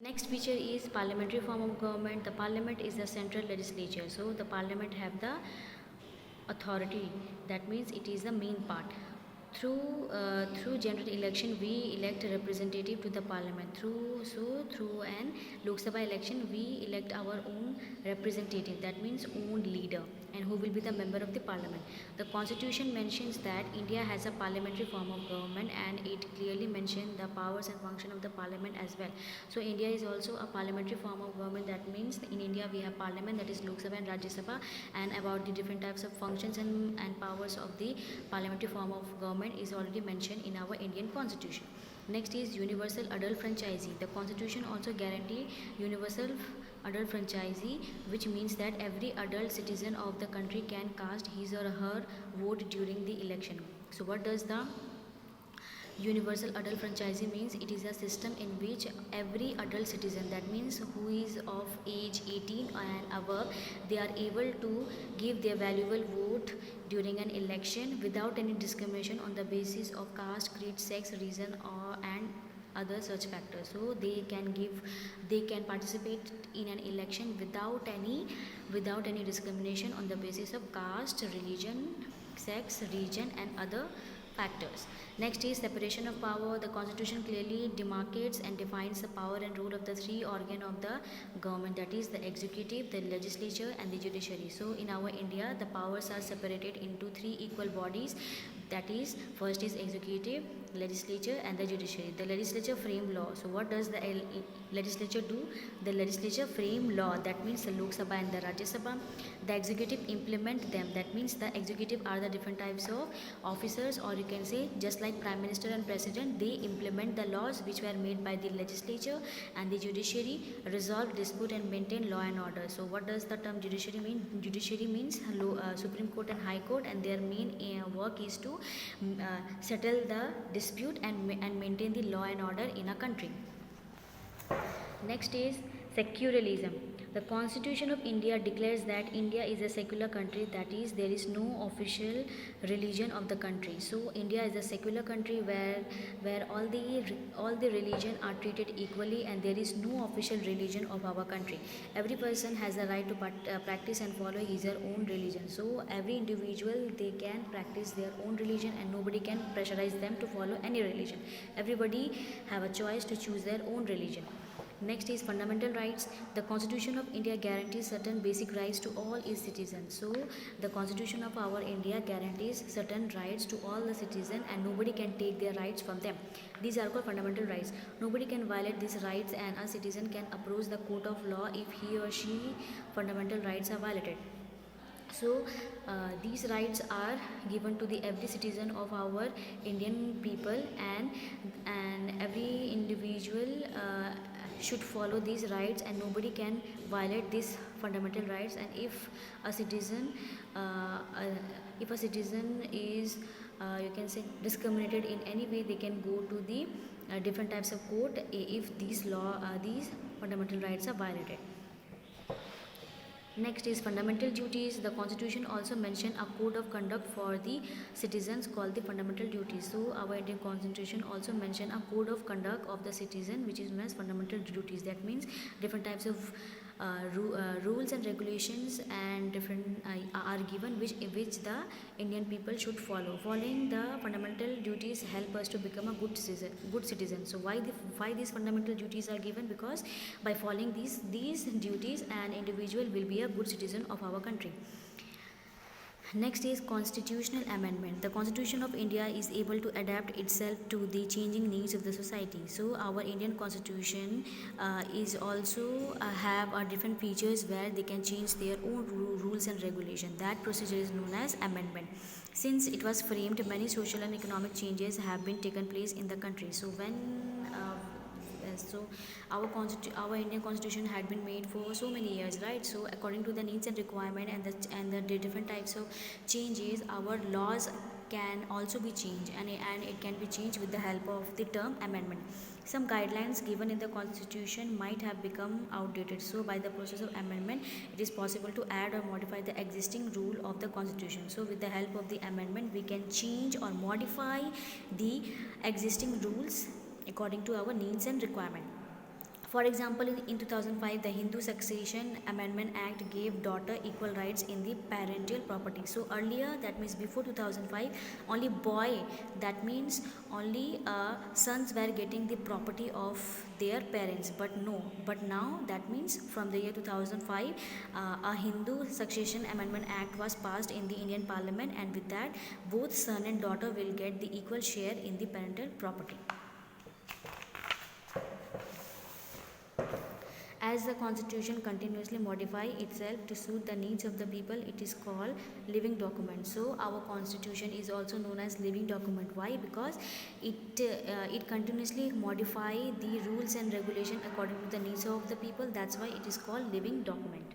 Next feature is parliamentary form of government. The parliament is the central legislature. So the parliament have the authority. That means it is the main part. Through general election, we elect a representative to the parliament. Through an Lok Sabha election, we elect our own representative. That means own leader, and who will be the member of the parliament. The constitution mentions that India has a parliamentary form of government, and it clearly mentions the powers and function of the parliament as well. So India is also a parliamentary form of government. That means in India we have parliament, that is Lok Sabha and Rajya Sabha, and about the different types of functions and powers of the parliamentary form of government is already mentioned in our Indian constitution. Next is universal adult franchisee. The constitution also guarantee universal adult franchisee, which means that every adult citizen of the country can cast his or her vote during the election. So what does the universal adult franchisee means? It is a system in which every adult citizen, that means who is of age 18 and above, they are able to give their valuable vote during an election without any discrimination on the basis of caste, creed, sex, reason, or and other such factors. So they can participate in an election without any discrimination on the basis of caste, religion, sex, region, and other factors. Next is separation of power. The constitution clearly demarcates and defines the power and role of the three organs of the government, that is the executive, the legislature, and the judiciary. So in our India, the powers are separated into three equal bodies, that is first is executive, legislature, and the judiciary. The legislature frame law. So what does the legislature do? The legislature frame law, that means the Lok Sabha and the Rajya Sabha. The executive implement them, that means the executive are the different types of officers, or you can say just like prime minister and president, they implement the laws which were made by the legislature. And the judiciary resolve dispute and maintain law and order. So what does the term judiciary mean? Judiciary means Supreme Court and High Court, and their main work is to settle the dispute and maintain the law and order in a country. Next is secularism. The Constitution of India declares that India is a secular country, that is, there is no official religion of the country. So India is a secular country where all the religion are treated equally, and there is no official religion of our country. Every person has the right to practice and follow his or own religion. So every individual, they can practice their own religion, and nobody can pressurize them to follow any religion. Everybody have a choice to choose their own religion. Next is fundamental rights. The Constitution of India guarantees certain basic rights to all its citizens. So the Constitution of our India guarantees certain rights to all the citizens, and nobody can take their rights from them. These are called fundamental rights. Nobody can violate these rights, and a citizen can approach the court of law if he or she fundamental rights are violated. So these rights are given to the every citizen of our Indian people, and every individual should follow these rights, and nobody can violate these fundamental rights. And if a citizen is you can say discriminated in any way, they can go to the different types of court if these fundamental rights are violated. Next is fundamental duties. The Constitution also mentions a code of conduct for the citizens called the fundamental duties. So our Indian Constitution also mentions a code of conduct of the citizen, which is known as fundamental duties. That means different types of rules and regulations and different are given which the Indian people should follow. Following the fundamental duties help us to become a good citizen. So why these fundamental duties are given? Because by following these duties, an individual will be a good citizen of our country. Next is constitutional amendment. The Constitution of India is able to adapt itself to the changing needs of the society. So our Indian Constitution is also have different features where they can change their own rules and regulation. That procedure is known as amendment. Since it was framed, many social and economic changes have been taken place in the country. So our Indian Constitution had been made for so many years, right? So according to the needs and requirement and the different types of changes, our laws can also be changed, and it can be changed with the help of the term amendment. Some guidelines given in the Constitution might have become outdated. So by the process of amendment, it is possible to add or modify the existing rule of the Constitution. So with the help of the amendment, we can change or modify the existing rules according to our needs and requirement. For example, in 2005, the Hindu Succession Amendment Act gave daughter equal rights in the parental property. So earlier, that means before 2005, only boy, that means only sons were getting the property of their parents. But no, but now that means from the year 2005, a Hindu Succession Amendment Act was passed in the Indian Parliament, and with that, both son and daughter will get the equal share in the parental property. As the constitution continuously modify itself to suit the needs of the people, it is called living document. So our constitution is also known as living document. Why? Because it continuously modify the rules and regulation according to the needs of the people. That's why it is called living document.